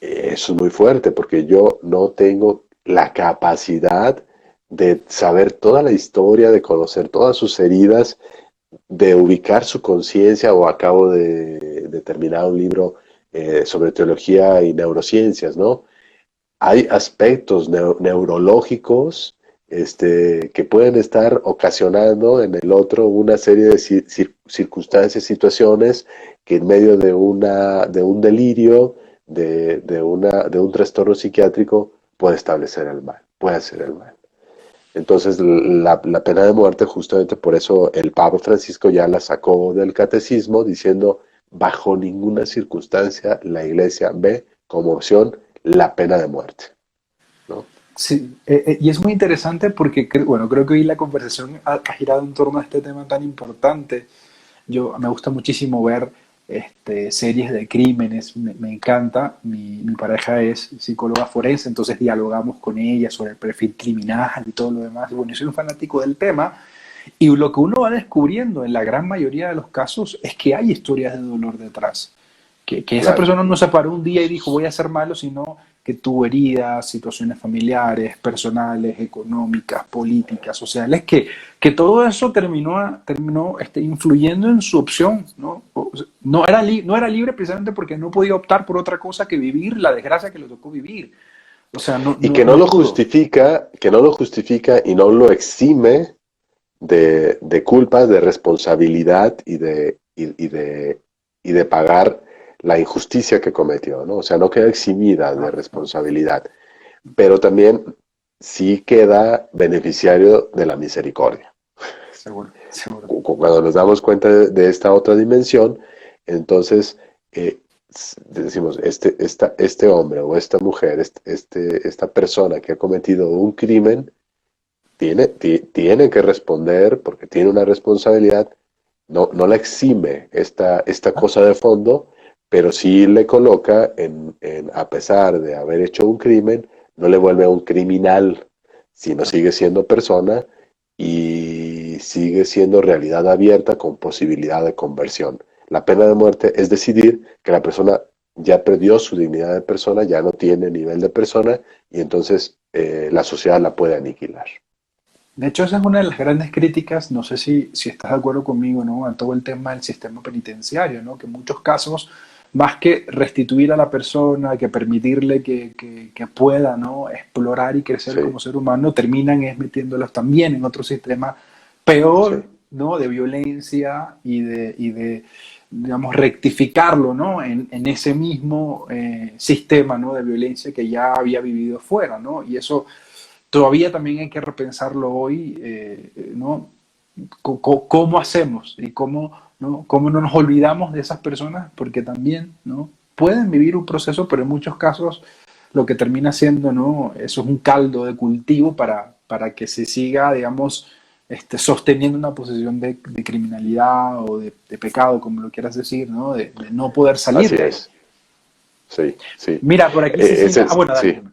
Eso es muy fuerte, porque yo no tengo la capacidad de saber toda la historia, de conocer todas sus heridas, de ubicar su conciencia, o acabo de terminar un libro sobre teología y neurociencias, ¿no? Hay aspectos neurológicos que pueden estar ocasionando en el otro una serie de circunstancias, situaciones que en medio de un delirio, de un trastorno psiquiátrico, puede establecer el mal, puede hacer el mal. Entonces, la pena de muerte, justamente por eso el Papa Francisco ya la sacó del catecismo, diciendo, bajo ninguna circunstancia la Iglesia ve como opción la pena de muerte, ¿no? Sí, y es muy interesante porque, bueno, creo que hoy la conversación ha girado en torno a este tema tan importante. Me gusta muchísimo ver series de crímenes, me encanta. Mi pareja es psicóloga forense, entonces dialogamos con ella sobre el perfil criminal y todo lo demás. Y bueno, yo soy un fanático del tema y lo que uno va descubriendo en la gran mayoría de los casos es que hay historias de dolor detrás. Que esa Claro. persona no se paró un día y dijo voy a ser malo, sino que tuvo heridas, situaciones familiares, personales, económicas, políticas, sociales, que todo eso terminó influyendo en su opción, ¿no? No era libre precisamente porque no podía optar por otra cosa que vivir la desgracia que le tocó vivir. O sea, Y que no no lo pudo. justifica, que no lo justifica y no lo exime de culpas, de responsabilidad y de pagar la injusticia que cometió, ¿no? O sea, no queda eximida de No, no, responsabilidad, pero también sí queda beneficiario de la misericordia. seguro, seguro. Cuando nos damos cuenta de esta otra dimensión, entonces decimos, este hombre o esta mujer, esta persona que ha cometido un crimen, tiene que responder porque tiene una responsabilidad, no la exime esta Ah, cosa de fondo, pero sí le coloca a pesar de haber hecho un crimen, no le vuelve a un criminal, sino ah, sigue siendo persona y sigue siendo realidad abierta con posibilidad de conversión. La pena de muerte es decidir que la persona ya perdió su dignidad de persona, ya no tiene nivel de persona y entonces la sociedad la puede aniquilar. de hecho, esa es una de las grandes críticas, no sé si estás de acuerdo conmigo, ¿no? A todo el tema del sistema penitenciario, ¿no? Que en muchos casos, más que restituir a la persona, que permitirle que pueda, ¿no? Explorar y crecer Sí, como ser humano, terminan es metiéndolos también en otro sistema sí, peor, ¿no? De violencia digamos, rectificarlo, ¿no? En ese mismo sistema, ¿no? De violencia que ya había vivido fuera, ¿no? Y eso todavía también hay que repensarlo hoy, ¿no? ¿Cómo hacemos y cómo no nos olvidamos de esas personas? Porque también, ¿no? Pueden vivir un proceso, pero en muchos casos lo que termina siendo, ¿no? Eso es un caldo de cultivo para que se siga, digamos, sosteniendo una posición de criminalidad o de pecado, como lo quieras decir, ¿no? De no poder salir así de ahí. es. Sí, sí. Mira, por aquí Cecilia. Ah, bueno, dale, Sí, dime.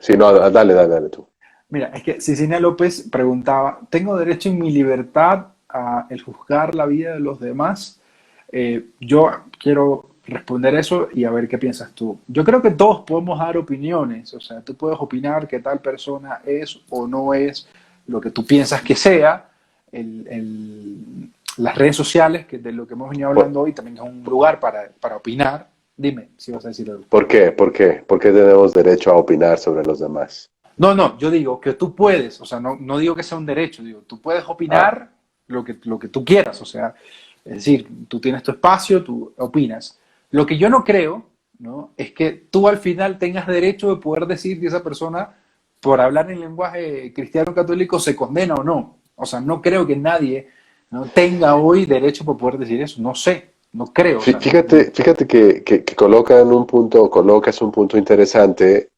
sí, no, dale tú. Mira, es que Cecilia López preguntaba, ¿tengo derecho en mi libertad a el juzgar la vida de los demás? Yo quiero responder eso y a ver qué piensas tú. Yo creo que todos podemos dar opiniones, o sea, tú puedes opinar que tal persona es o no es lo que tú piensas que sea. Las redes sociales, que de lo que hemos venido ¿Por, hablando hoy, también es un lugar para opinar. Dime si vas a decir algo. por qué? ¿Por qué? ¿Por qué tenemos derecho a opinar sobre los demás? No, no, yo digo que tú puedes, o sea, no digo que sea un derecho, digo, tú puedes Ah, opinar lo que tú quieras, o sea, es decir, tú tienes tu espacio, tú opinas. Lo que yo no creo, ¿no? Es que tú al final tengas derecho de poder decir que esa persona, por hablar en lenguaje cristiano católico, se condena o no. O sea, no creo que nadie, ¿no? tenga hoy derecho por poder decir eso, no sé, no creo, o sea, fíjate que colocas un punto interesante.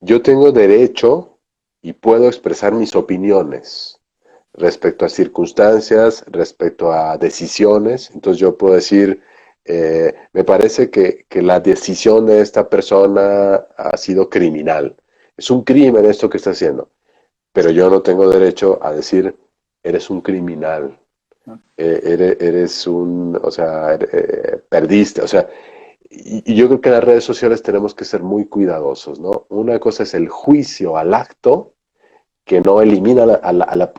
Yo tengo derecho y puedo expresar mis opiniones respecto a circunstancias, respecto a decisiones. Entonces yo puedo decir, me parece que la decisión de esta persona ha sido criminal. Es un crimen esto que está haciendo, pero yo no tengo derecho a decir, eres un criminal, ¿no? eres un, o sea, perdiste, o sea, y yo creo que en las redes sociales tenemos que ser muy cuidadosos, ¿no? Una cosa es el juicio al acto que no elimina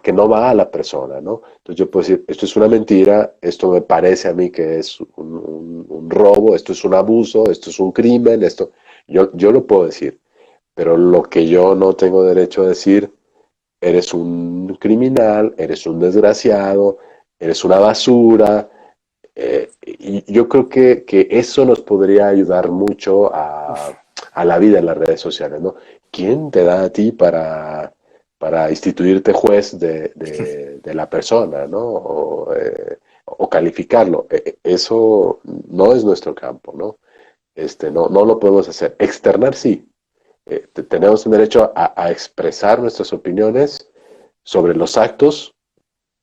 que no va a la persona, ¿no? Entonces yo puedo decir, esto es una mentira, esto me parece a mí que es un robo, esto es un abuso, esto es un crimen, yo lo puedo decir, pero lo que yo no tengo derecho a decir, eres un criminal, eres un desgraciado, eres una basura, y yo creo que eso nos podría ayudar mucho Uf, a la vida en las redes sociales, ¿no? ¿Quién te da a ti para instituirte juez de la persona, ¿no? O calificarlo? Eso no es nuestro campo, ¿no? No lo podemos hacer. Externar sí, tenemos un derecho a expresar nuestras opiniones sobre los actos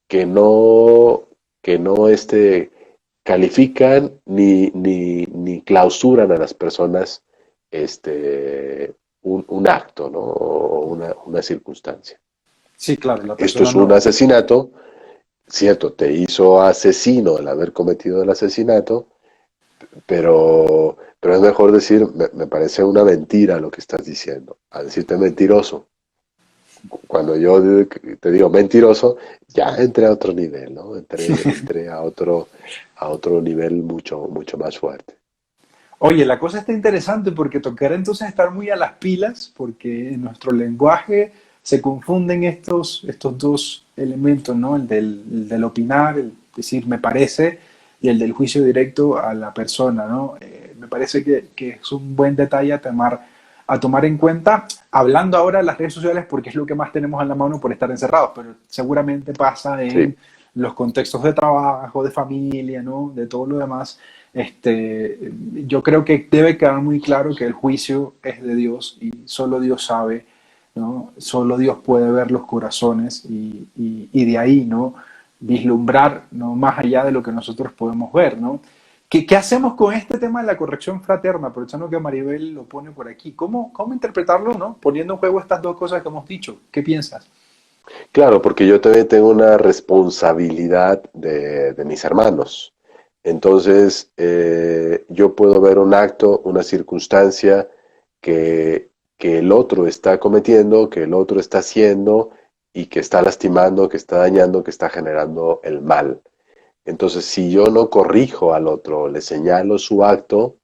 que no, que no califican ni clausuran a las personas un acto, ¿no? O una circunstancia. Sí, claro, la Esto persona es un no. asesinato, cierto, te hizo asesino el haber cometido el asesinato, pero es mejor decir, me parece una mentira lo que estás diciendo, a decirte mentiroso. Cuando yo te digo mentiroso, ya entré a otro nivel, ¿no? Entré a otro nivel mucho más fuerte. Oye, la cosa está interesante porque tocará entonces estar muy a las pilas, porque en nuestro lenguaje se confunden estos dos elementos, ¿no? El del opinar, el decir me parece, y el del juicio directo a la persona, ¿no? Me parece que es un buen detalle a tomar en cuenta, hablando ahora de las redes sociales, porque es lo que más tenemos a la mano por estar encerrados, pero seguramente pasa en Sí, los contextos de trabajo, de familia, ¿no? De todo lo demás. Yo creo que debe quedar muy claro que el juicio es de Dios y solo Dios sabe, ¿no? Solo Dios puede ver los corazones y de ahí, ¿no? Vislumbrar, ¿no? Más allá de lo que nosotros podemos ver, ¿no? ¿Qué hacemos con este tema de la corrección fraterna? Aprovechando que Maribel lo pone por aquí. ¿Cómo interpretarlo, ¿no? Poniendo en juego estas dos cosas que hemos dicho. ¿Qué piensas? claro, porque yo también tengo una responsabilidad de mis hermanos. Entonces, yo puedo ver un acto, una circunstancia que el otro está cometiendo, que el otro está haciendo y que está lastimando, que está dañando, que está generando el mal. Entonces, si yo no corrijo al otro, le señalo su acto,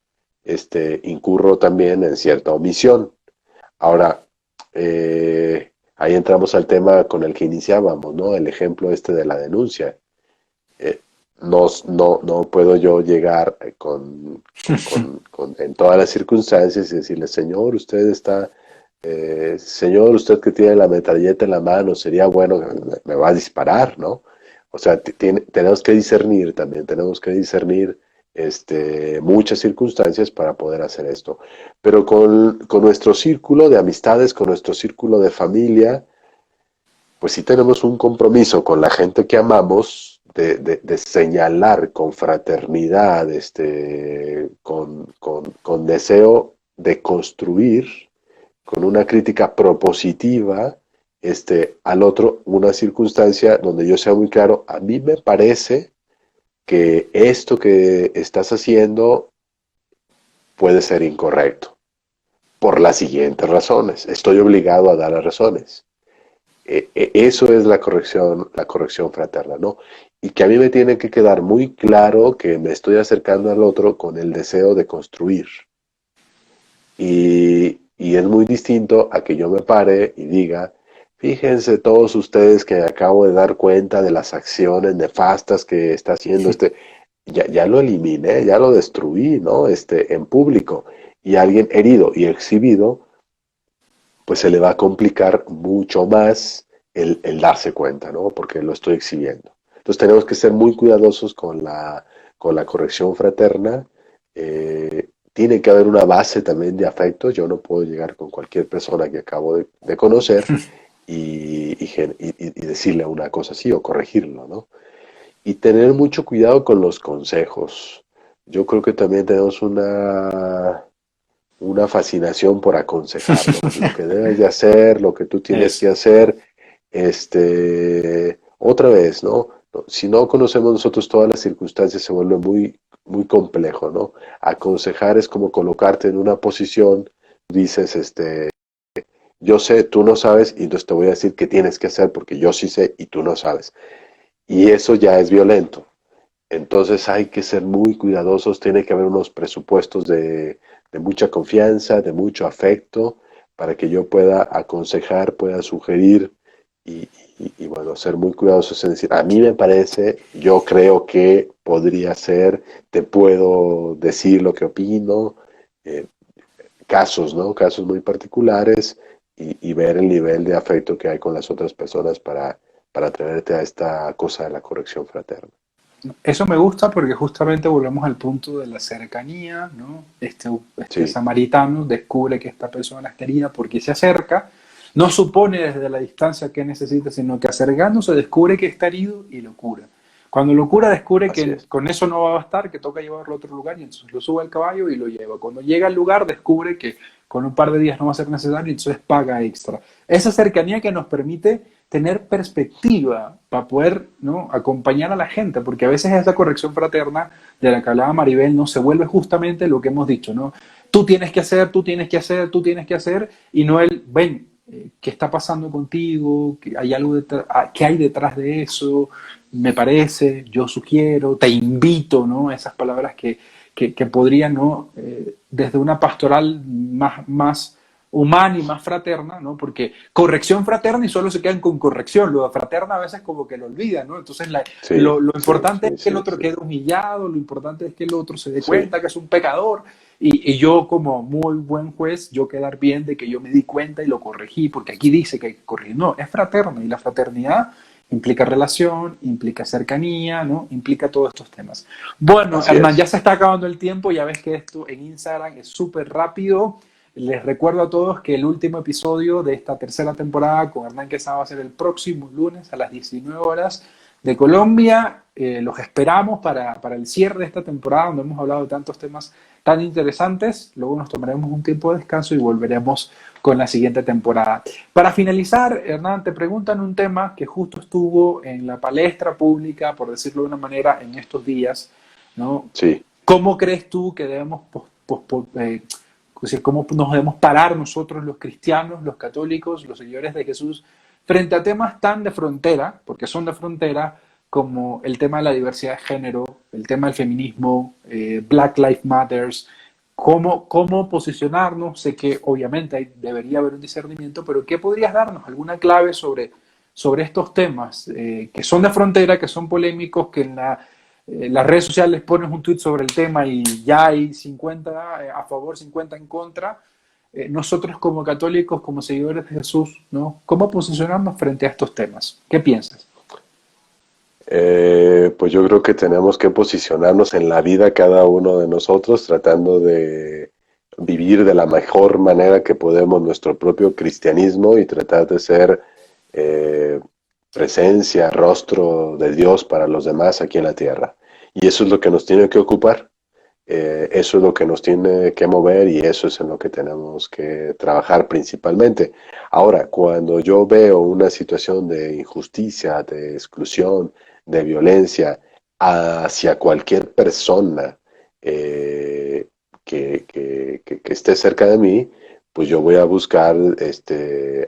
incurro también en cierta omisión. Ahora, ahí entramos al tema con el que iniciábamos, ¿no? El ejemplo de la denuncia. Eh, no puedo yo llegar en todas las circunstancias y decirle, señor, señor, usted que tiene la metralleta en la mano, sería bueno que me va a disparar, ¿no? O sea, tenemos que discernir también, tenemos que discernir muchas circunstancias para poder hacer esto. Pero con nuestro círculo de amistades, con nuestro círculo de familia, pues sí tenemos un compromiso con la gente que amamos de señalar con fraternidad, con deseo de construir, con una crítica propositiva, al otro una circunstancia donde yo sea muy claro, a mí me parece que esto que estás haciendo puede ser incorrecto, por las siguientes razones. Estoy obligado a dar las razones. Eso es la corrección fraterna, ¿no? Y que a mí me tiene que quedar muy claro que me estoy acercando al otro con el deseo de construir. Y es muy distinto a que yo me pare y diga, fíjense todos ustedes que acabo de dar cuenta de las acciones nefastas que está haciendo ya lo eliminé, ya lo destruí, ¿no? En público. Y alguien herido y exhibido pues se le va a complicar mucho más el darse cuenta, ¿no? Porque lo estoy exhibiendo. Entonces tenemos que ser muy cuidadosos con la corrección fraterna. Tiene que haber una base también de afecto. Yo no puedo llegar con cualquier persona que acabo de conocer y decirle una cosa así o corregirlo, ¿no? Y tener mucho cuidado con los consejos. Yo creo que también tenemos una fascinación por aconsejar lo que debes de hacer, lo que tú tienes que Eso. hacer. Otra vez, ¿no? Si no conocemos nosotros todas las circunstancias, se vuelve muy complejo, ¿no? Aconsejar es como colocarte en una posición, dices, yo sé, tú no sabes, y entonces te voy a decir qué tienes que hacer porque yo sí sé y tú no sabes. Y eso ya es violento. Entonces hay que ser muy cuidadosos, tiene que haber unos presupuestos de mucha confianza, de mucho afecto, para que yo pueda aconsejar, pueda sugerir bueno, ser muy cuidadosos en decir, a mí me parece, yo creo que podría ser, te puedo decir lo que opino, eh, casos, ¿no? Casos muy particulares y ver el nivel de afecto que hay con las otras personas para atraerte a esta cosa de la corrección fraterna. Eso me gusta porque justamente volvemos al punto de la cercanía, ¿no? Este Sí, samaritano descubre que esta persona está herida porque se acerca, no supone desde la distancia qué necesita, sino que acercándose descubre que está herido y lo cura. Cuando lo cura descubre así que es. con eso no va a bastar, que toca llevarlo a otro lugar y entonces lo sube al caballo y lo lleva. Cuando llega al lugar descubre que con un par de días no va a ser necesario y entonces paga extra. Esa cercanía que nos permite tener perspectiva para poder, ¿no?, acompañar a la gente, porque a veces esa corrección fraterna de la que hablaba Maribel no se vuelve justamente lo que hemos dicho, ¿no? Tú tienes que hacer, tú tienes que hacer, tú tienes que hacer, y no el, ven, ¿qué está pasando contigo? ¿Qué hay algo detrás, qué hay detrás de eso? Me parece, yo sugiero, te invito, ¿no? Esas palabras que podrían, ¿no? Desde una pastoral más humana y más fraterna, ¿no? Porque corrección fraterna y solo se quedan con corrección, lo de fraterna a veces como que lo olvidan, ¿no? Entonces Sí, lo sí, importante es sí, que el sí, otro sí, quede humillado, lo importante es que el otro se dé sí, cuenta que es un pecador y yo como muy buen juez, yo quedar bien de que yo me di cuenta y lo corregí, porque aquí dice que hay que corregir. No, es fraterno y la fraternidad implica relación, implica cercanía, ¿no? Implica todos estos temas. Bueno, así Hernán, ya es. se está acabando el tiempo, ya ves que esto en Instagram es súper rápido. Les recuerdo a todos que el último episodio de esta tercera temporada con Hernán Quesada va a ser el próximo lunes a las 19 horas de Colombia. Los esperamos para el cierre de esta temporada donde hemos hablado de tantos temas tan interesantes. Luego nos tomaremos un tiempo de descanso y volveremos con la siguiente temporada. Para finalizar, Hernán, te preguntan un tema que justo estuvo en la palestra pública, por decirlo de una manera, en estos días, ¿no? Sí. ¿Cómo crees tú que debemos cómo nos debemos parar nosotros los cristianos, los católicos, los seguidores de Jesús, frente a temas tan de frontera, porque son de frontera, como el tema de la diversidad de género, el tema del feminismo, Black Lives Matters, cómo posicionarnos? Sé que obviamente debería haber un discernimiento, pero ¿qué podrías darnos? ¿Alguna clave sobre estos temas que son de frontera, que son polémicos, que las redes sociales pones un tweet sobre el tema y ya hay 50 a favor, 50 en contra? Nosotros como católicos, como seguidores de Jesús, ¿no? ¿Cómo posicionarnos frente a estos temas? ¿Qué piensas? Pues yo creo que tenemos que posicionarnos en la vida cada uno de nosotros, tratando de vivir de la mejor manera que podemos nuestro propio cristianismo y tratar de ser eh, presencia, rostro de Dios para los demás aquí en la tierra. Y eso es lo que nos tiene que ocupar, eso es lo que nos tiene que mover y eso es en lo que tenemos que trabajar principalmente. Ahora, cuando yo veo una situación de injusticia, de exclusión, de violencia hacia cualquier persona que esté cerca de mí, pues yo voy a buscar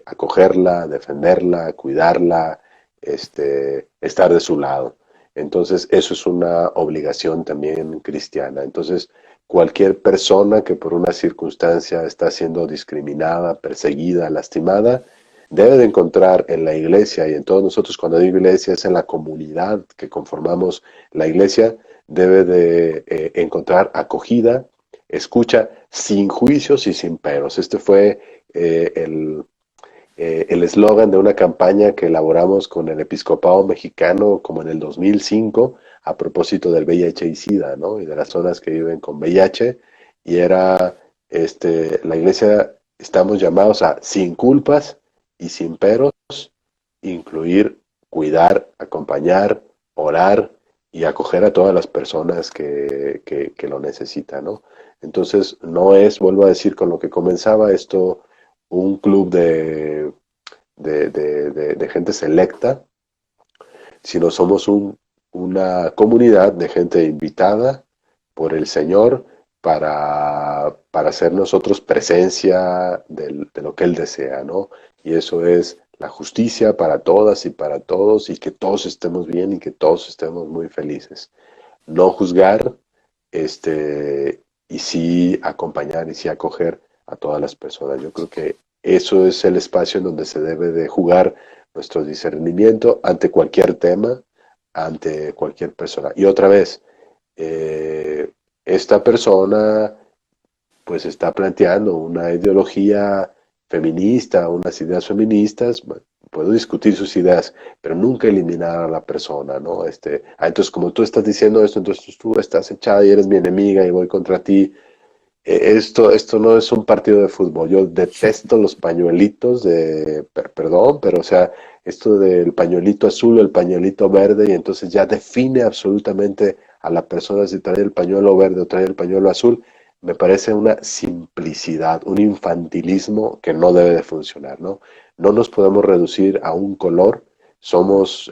acogerla, defenderla, cuidarla, estar de su lado. Entonces, eso es una obligación también cristiana. Entonces, cualquier persona que por una circunstancia está siendo discriminada, perseguida, lastimada, debe de encontrar en la iglesia y en todos nosotros, cuando digo iglesia, es en la comunidad que conformamos la iglesia, debe de encontrar acogida, escucha, sin juicios y sin peros. Este fue el eslogan de una campaña que elaboramos con el episcopado mexicano como en el 2005 a propósito del VIH y SIDA, ¿no? Y de las zonas que viven con VIH. Y era, la iglesia, estamos llamados a, sin culpas y sin peros, incluir, cuidar, acompañar, orar y acoger a todas las personas que lo necesitan, ¿no? Entonces, no es, vuelvo a decir, con lo que comenzaba esto, un club de gente selecta, sino somos una comunidad de gente invitada por el Señor para ser nosotros presencia de lo que Él desea, ¿no? Y eso es la justicia para todas y para todos y que todos estemos bien y que todos estemos muy felices. No juzgar, y sí acompañar y sí acoger a todas las personas. Yo creo que eso es el espacio en donde se debe de jugar nuestro discernimiento ante cualquier tema, ante cualquier persona. Y otra vez, esta persona pues está planteando una ideología feminista, unas ideas feministas, puedo discutir sus ideas, pero nunca eliminar a la persona, ¿no? Entonces, como tú estás diciendo esto, entonces tú estás echada y eres mi enemiga y voy contra ti. Esto no es un partido de fútbol. Yo detesto los pañuelitos perdón, pero o sea, esto del pañuelito azul o el pañuelito verde y entonces ya define absolutamente a la persona si trae el pañuelo verde o trae el pañuelo azul. Me parece una simplicidad, un infantilismo que no debe de funcionar, ¿no? No nos podemos reducir a un color. Somos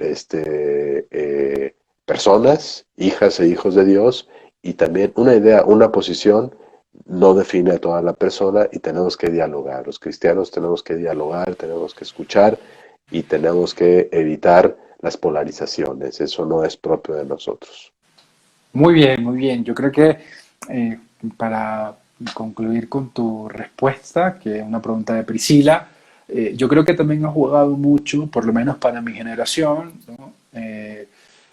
personas, hijas e hijos de Dios, y también una idea, una posición no define a toda la persona y tenemos que dialogar. Los cristianos tenemos que dialogar, tenemos que escuchar y tenemos que evitar las polarizaciones. Eso no es propio de nosotros. Muy bien, muy bien. Yo creo que eh, para concluir con tu respuesta, que es una pregunta de Priscila, yo creo que también ha jugado mucho, por lo menos para mi generación, ¿no?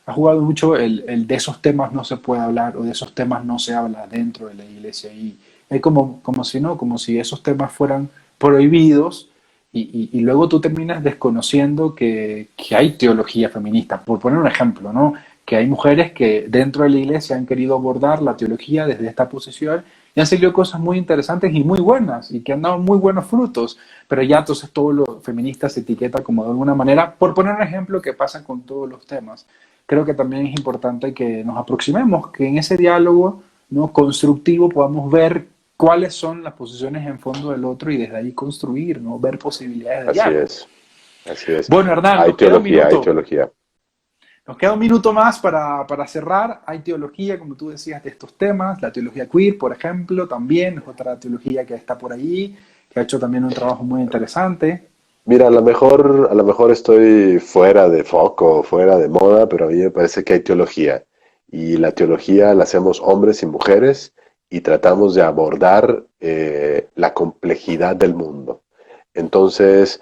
Ha jugado mucho el de esos temas no se puede hablar o de esos temas no se habla dentro de la iglesia. Y hay como si no, como si esos temas fueran prohibidos y luego tú terminas desconociendo que hay teología feminista. Por poner un ejemplo, ¿no? Que hay mujeres que dentro de la iglesia han querido abordar la teología desde esta posición y han salido cosas muy interesantes y muy buenas y que han dado muy buenos frutos, pero ya entonces todo lo feminista se etiqueta como de alguna manera, por poner un ejemplo que pasa con todos los temas. Creo que también es importante que nos aproximemos, que en ese diálogo, ¿no?, constructivo podamos ver cuáles son las posiciones en fondo del otro y desde ahí construir, ¿no?, ver posibilidades de Así diálogo. es, así es. Bueno, Hernán, Hay nos queda un teología, hay minuto. teología. Nos queda un minuto más para cerrar. Hay teología, como tú decías, de estos temas. La teología queer, por ejemplo, también es otra teología que está por ahí, que ha hecho también un trabajo muy interesante. Mira, a lo mejor estoy fuera de foco, fuera de moda, pero a mí me parece que hay teología. Y la teología la hacemos hombres y mujeres y tratamos de abordar la complejidad del mundo. Entonces,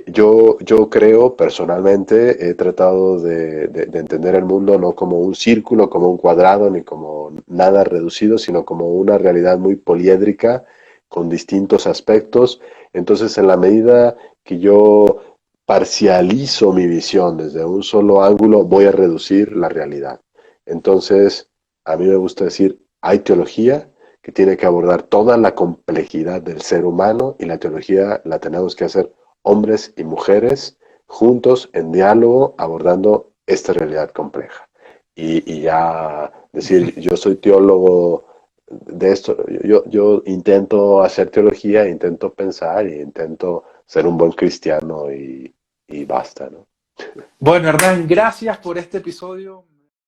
yo creo personalmente, he tratado de entender el mundo no como un círculo, como un cuadrado, ni como nada reducido, sino como una realidad muy poliédrica, con distintos aspectos. Entonces, en la medida que yo parcializo mi visión desde un solo ángulo, voy a reducir la realidad. Entonces, a mí me gusta decir, hay teología que tiene que abordar toda la complejidad del ser humano y la teología la tenemos que hacer hombres y mujeres juntos en diálogo abordando esta realidad compleja. Y ya decir, yo soy teólogo de esto, yo intento hacer teología, intento pensar y intento ser un buen cristiano y basta, ¿no? Bueno, Hernán, gracias por este episodio.